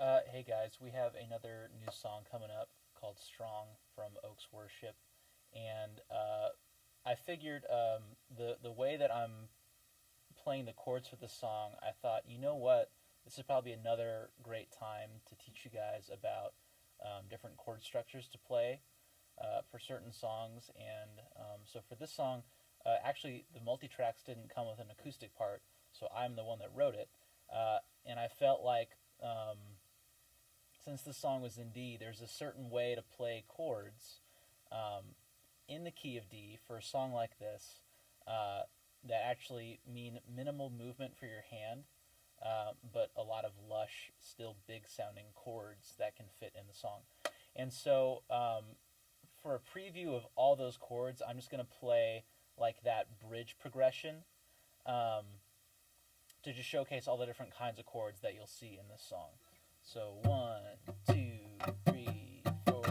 Hey guys, we have another new song coming up called Strong from Oaks Worship, and I figured the way that I'm playing the chords for this song, I thought, you know what, this is probably another great time to teach you guys about different chord structures to play for certain songs, and so for this song, actually the multi-tracks didn't come with an acoustic part, so I'm the one that wrote it, and I felt like since this song was in D, there's a certain way to play chords in the key of D for a song like this that actually mean minimal movement for your hand, but a lot of lush, still big sounding chords that can fit in the song. And so for a preview of all those chords, I'm just going to play like that bridge progression to just showcase all the different kinds of chords that you'll see in this song. So 1, 2, 3, 4.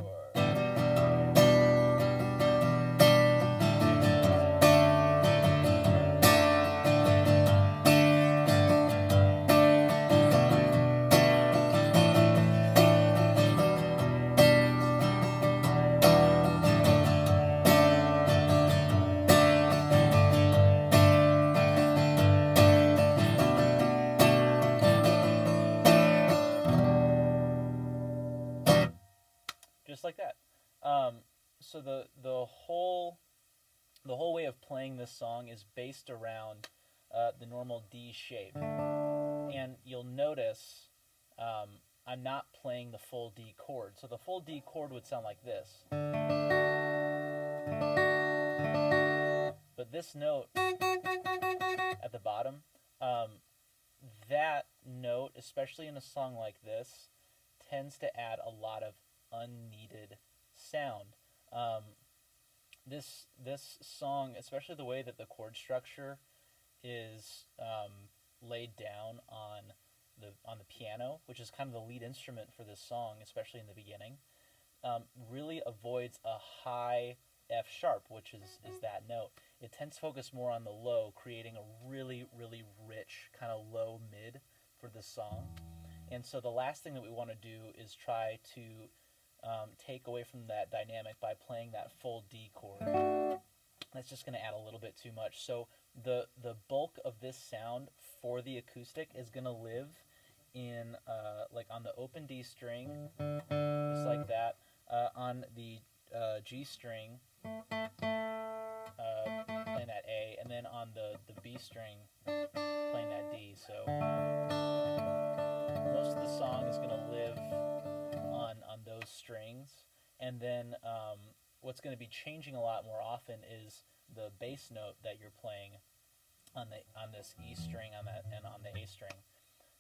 Just like that. So the whole way of playing this song is based around the normal D shape, and you'll notice I'm not playing the full D chord. So the full D chord would sound like this, but this note at the bottom, that note, especially in a song like this, tends to add a lot of unneeded sound. This song, especially the way that the chord structure is laid down on the piano, which is kind of the lead instrument for this song, especially in the beginning, really avoids a high F sharp, which is that note. It tends to focus more on the low, creating a really, really rich kind of low mid for this song. And so the last thing that we want to do is try to take away from that dynamic by playing that full D chord. That's just going to add a little bit too much. So the bulk of this sound for the acoustic is going to live in like on the open D string, just like that, on the G string, playing that A, and then on the B string, playing that D. So most of the song is going to live on those strings, and then what's going to be changing a lot more often is the bass note that you're playing on this E string and on the A string.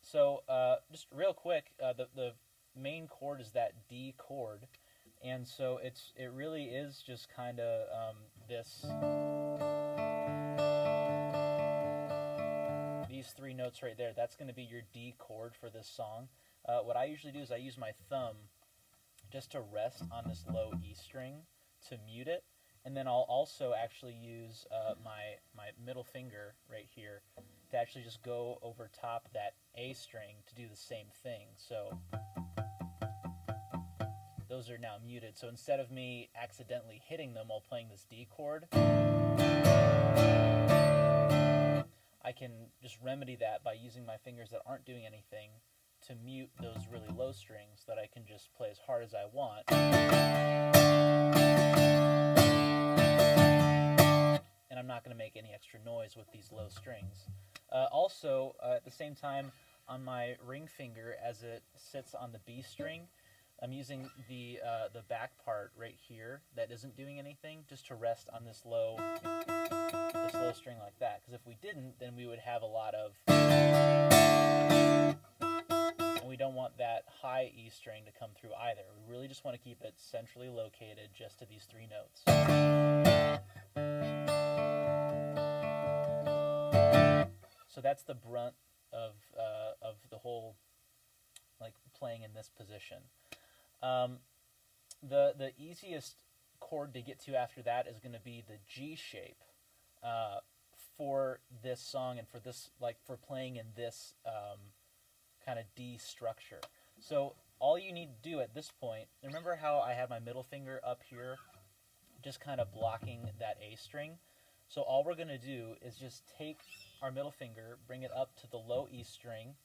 So just real quick, the main chord is that D chord, and so it really is just kind of these three notes right there. That's going to be your D chord for this song. What I usually do is I use my thumb just to rest on this low E string to mute it, and then I'll also actually use my middle finger right here to actually just go over top that A string to do the same thing. So those are now muted. So instead of me accidentally hitting them while playing this D chord, I can just remedy that by using my fingers that aren't doing anything to mute those really low strings that I can just play as hard as I want. And I'm not going to make any extra noise with these low strings. Also, at the same time, on my ring finger, as it sits on the B string, I'm using the back part right here that isn't doing anything, just to rest on this low string like that. Because if we didn't, then we would have a lot of, and we don't want that high E string to come through either. We really just want to keep it centrally located just to these three notes. So that's the brunt of the whole, like, playing in this position. The easiest chord to get to after that is going to be the G shape for this song and for this, like, for playing in this kind of D structure. So all you need to do at this point, remember how I had my middle finger up here just kind of blocking that A string? So all we're going to do is just take our middle finger, bring it up to the low E string,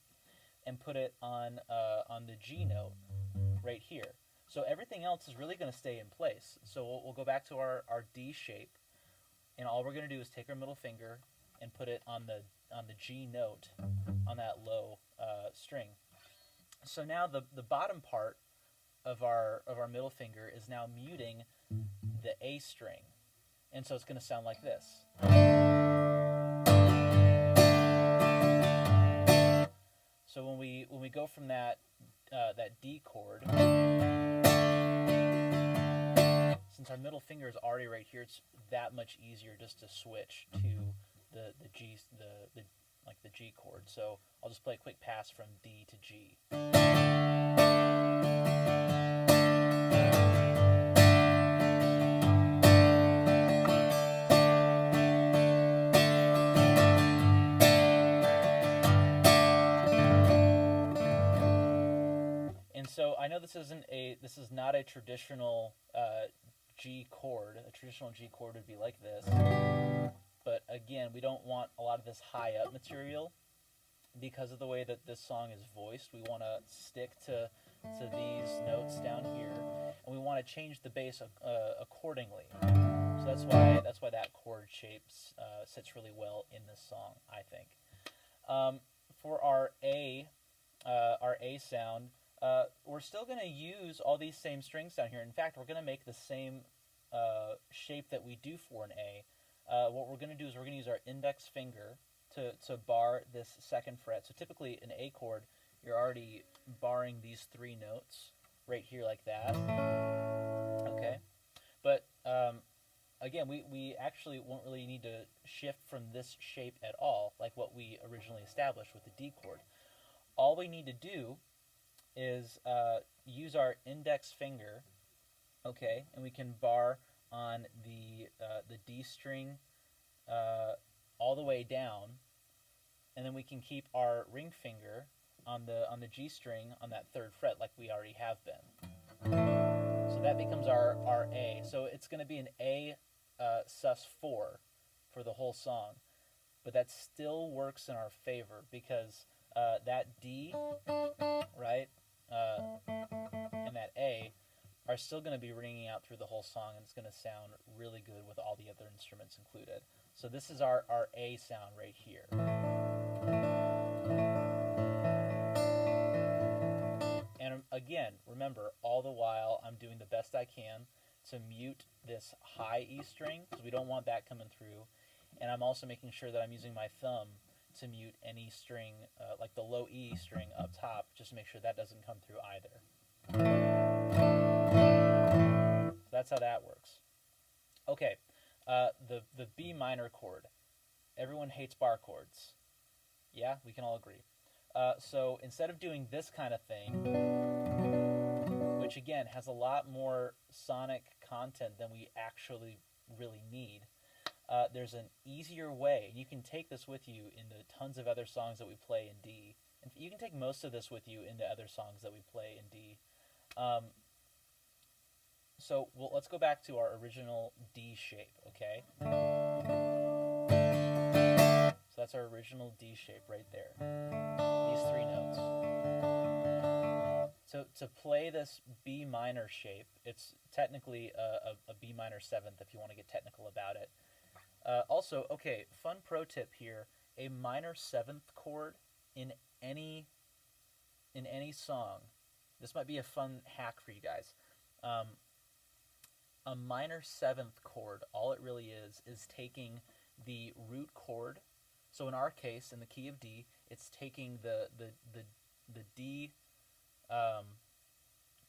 and put it on the G note right here. So everything else is really going to stay in place. So we'll go back to our D shape, and all we're going to do is take our middle finger and put it on the G note on that low string. So now the bottom part of our middle finger is now muting the A string, and so it's going to sound like this. So when we go from that D chord, since our middle finger is already right here, it's that much easier just to switch to the G chord. So I'll just play a quick pass from D to G. And so I know this is not a traditional G chord. A traditional G chord would be like this. But again, we don't want a lot of this high up material because of the way that this song is voiced. We want to stick to these notes down here, and we want to change the bass accordingly. So that's why that chord shape sits really well in this song, I think. For our A sound, we're still going to use all these same strings down here. In fact, we're going to make the same shape that we do for an A. What we're going to do is we're going to use our index finger to bar this second fret. So typically an A chord, you're already barring these three notes right here like that. Okay, but again, we actually won't really need to shift from this shape at all, like what we originally established with the D chord. All we need to do is use our index finger, okay, and we can bar on the D string all the way down, and then we can keep our ring finger on the G string on that third fret like we already have been. So that becomes our A. So it's going to be an A sus4 for the whole song, but that still works in our favor because that D, right, and that A are still going to be ringing out through the whole song, and it's going to sound really good with all the other instruments included. So this is our A sound right here. And again, remember, all the while I'm doing the best I can to mute this high E string, because we don't want that coming through. And I'm also making sure that I'm using my thumb to mute any string, like the low E string up top, just to make sure that doesn't come through either. So that's how that works. Okay, the B minor chord. Everyone hates bar chords. Yeah, we can all agree. So instead of doing this kind of thing, which again has a lot more sonic content than we actually really need, there's an easier way. You can take this with you into tons of other songs that we play in D. And you can take most of this with you into other songs that we play in D. So let's go back to our original D shape, okay? So that's our original D shape right there. These three notes. So to play this B minor shape, it's technically a B minor seventh if you want to get technical about it. Also, okay, fun pro tip here: a minor seventh chord in any song. This might be a fun hack for you guys. A minor seventh chord, all it really is taking the root chord. So in our case, in the key of D, it's taking the D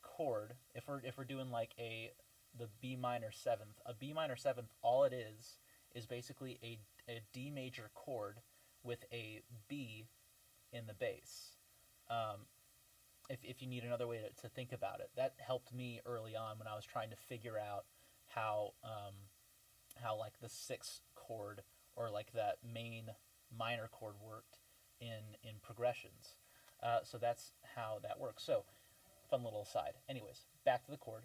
chord. If we're doing like the B minor seventh, a B minor seventh, all it is basically a D major chord with a B in the bass. If you need another way to think about it, that helped me early on when I was trying to figure out how like the sixth chord or like that main minor chord worked in progressions. So that's how that works. So fun little aside. Anyways, back to the chord.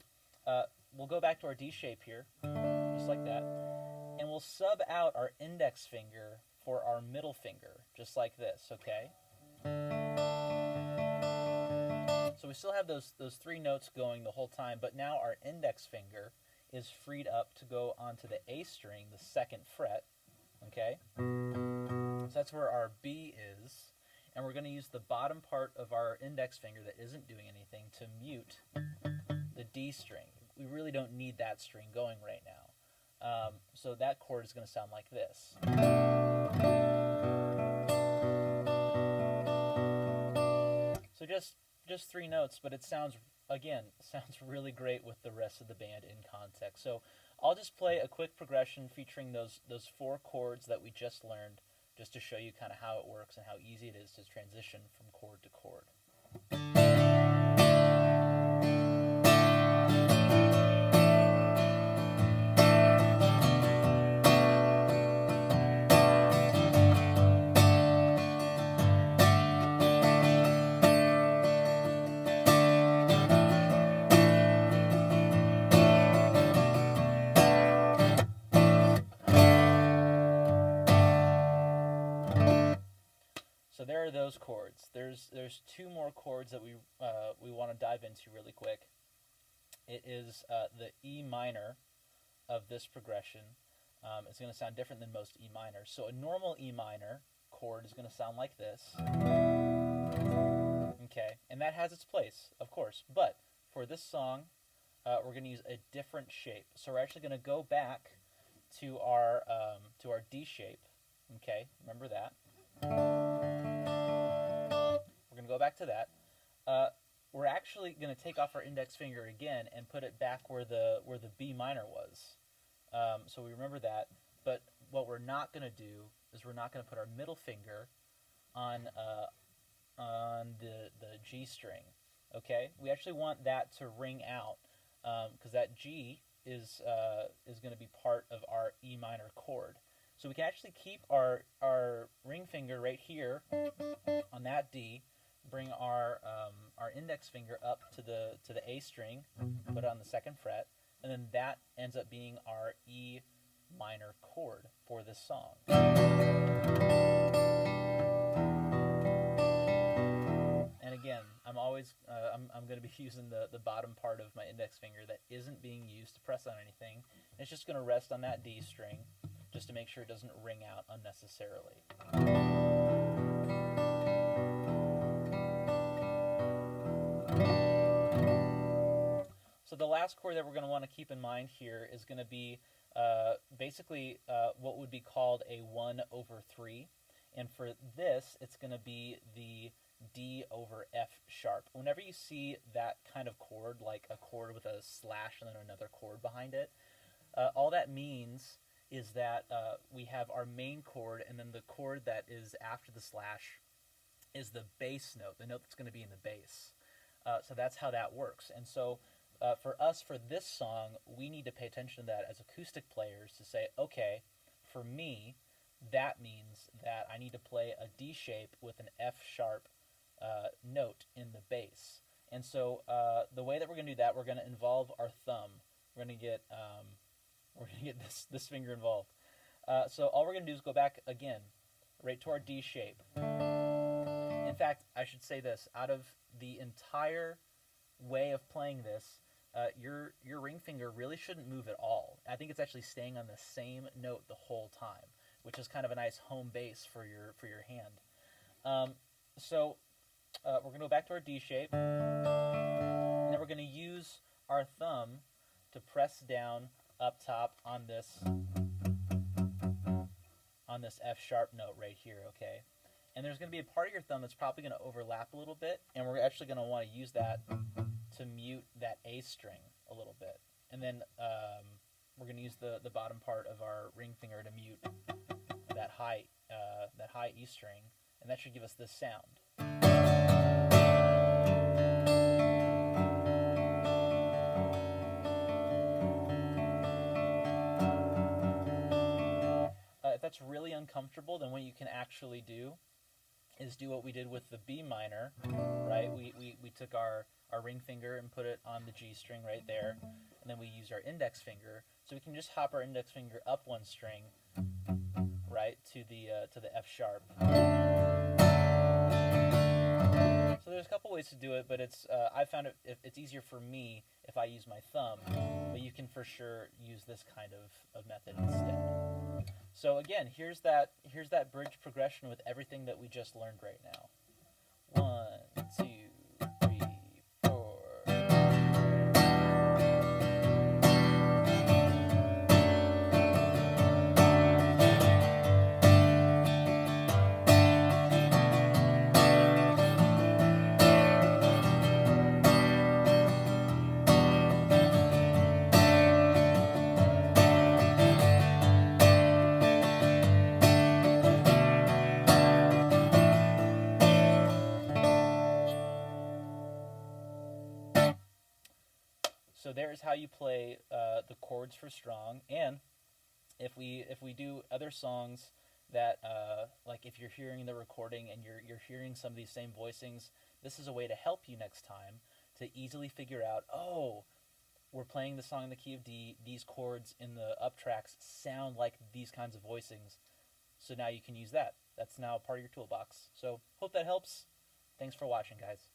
We'll go back to our D shape here, just like that, and we'll sub out our index finger for our middle finger, just like this, okay? So we still have those three notes going the whole time, but now our index finger is freed up to go onto the A string, the 2nd fret, okay? So that's where our B is, and we're going to use the bottom part of our index finger that isn't doing anything to mute the D string. We really don't need that string going right now. So that chord is going to sound like this. So just three notes, but it sounds really great with the rest of the band in context. So I'll just play a quick progression featuring those 4 chords that we just learned, just to show you kind of how it works and how easy it is to transition from chord to chord. So there are those chords. There's 2 more chords that we want to dive into really quick. It is the E minor of this progression. It's going to sound different than most E minors. So a normal E minor chord is going to sound like this. Okay, and that has its place, of course. But for this song, we're going to use a different shape. So we're actually going to go back to our D shape. Okay, remember that. We're going to go back to that. We're actually going to take off our index finger again and put it back where the B minor was. So we remember that. But what we're not going to do is we're not going to put our middle finger on the G string. Okay, we actually want that to ring out because that G is going to be part of our E minor chord. So we can actually keep our ring finger right here on that D, bring our index finger up to the A string, put it on the 2nd fret, and then that ends up being our E minor chord for this song. And again, I'm always I'm going to be using the bottom part of my index finger that isn't being used to press on anything. It's just going to rest on that D string, just to make sure it doesn't ring out unnecessarily. So the last chord that we're going to want to keep in mind here is going to be basically what would be called a 1/3. And for this, it's going to be the D over F sharp. Whenever you see that kind of chord, like a chord with a slash and then another chord behind it, all that means is that we have our main chord, and then the chord that is after the slash is the bass note, the note that's going to be in the bass. So that's how that works. And so for us, for this song, we need to pay attention to that as acoustic players to say, okay, for me, that means that I need to play a D shape with an F sharp note in the bass. And so the way that we're going to do that, we're going to involve our thumb. We're going to get this finger involved. So all we're going to do is go back again, right to our D shape. In fact, I should say this, out of the entire way of playing this, your ring finger really shouldn't move at all. I think it's actually staying on the same note the whole time, which is kind of a nice home base for your hand. So we're going to go back to our D shape, and then we're going to use our thumb to press down up top on this F sharp note right here, okay? And there's going to be a part of your thumb that's probably going to overlap a little bit, and we're actually going to want to use that to mute that A string a little bit. And then we're going to use the bottom part of our ring finger to mute that high E string, and that should give us this sound. If that's really uncomfortable, then what you can actually do is do what we did with the B minor, right? We took our ring finger and put it on the G string right there, and then we used our index finger. So we can just hop our index finger up one string, right, to the F sharp. So there's a couple ways to do it, but I found it's easier for me if I use my thumb, but you can for sure use this kind of method instead. So again, here's that bridge progression with everything that we just learned right now. 1, 2, 3, 4. So there's how you play the chords for strong. And if we do other songs that like if you're hearing the recording and you're hearing some of these same voicings, this is a way to help you next time to easily figure out, oh, we're playing the song in the key of D, these chords in the up tracks sound like these kinds of voicings. So now you can use that. That's now part of your toolbox. So hope that helps. Thanks for watching, guys.